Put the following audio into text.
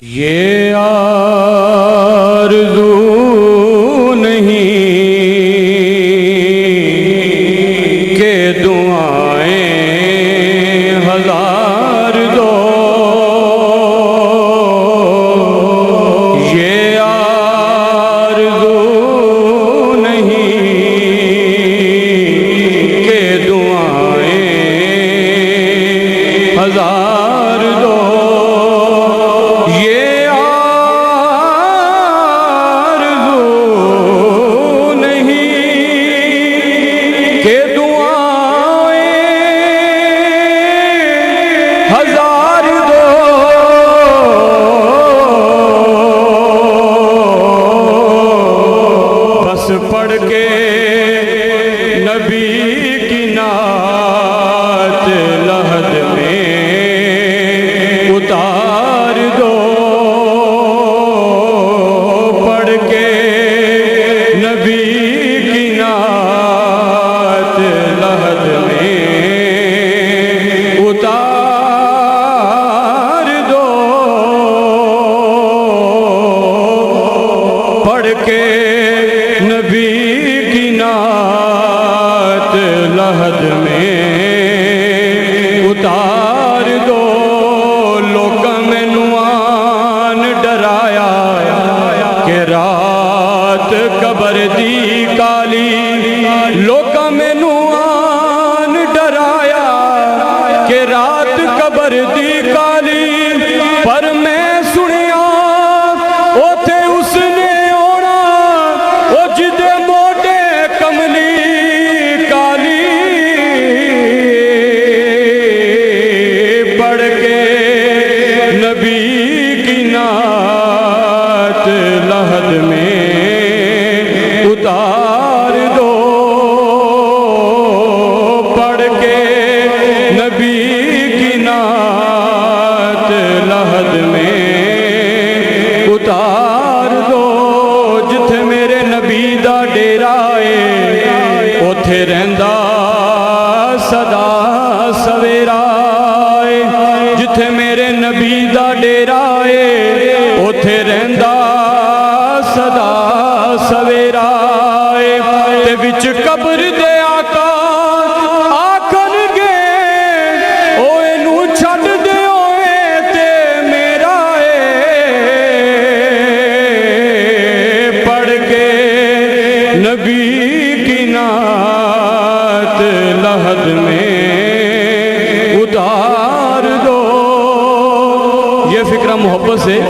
ये आरज़ू नहीं के दुआएं हजार दो, ये आरज़ू नहीं के दुआएं हजार दो, ये आरज़ू नहीं के दुआएं हजार दो, बस पढ़ के नबी की नात लहद में उतार दो, पढ़ के नबी की नात लहद में उतार दो, पढ़ के नबी की नात लहद में उतार दो। लोग मैनू आन डराया कि रात कबर दी काली, लोग मैनू आन डराया कि रात कबर दी काली, पर मैं सुनिया ओथे उसने आना ओ जिदे मोटे कमली काली, पढ़ के नबी की नात लहद में उतार दो, पढ़ के नबी की नात लहद में उतार दो। जिथे मेरे नबी दा डेरा है उथे रहंदा सदा सवेरा है, जिथे मेरे नबी दा डेरा है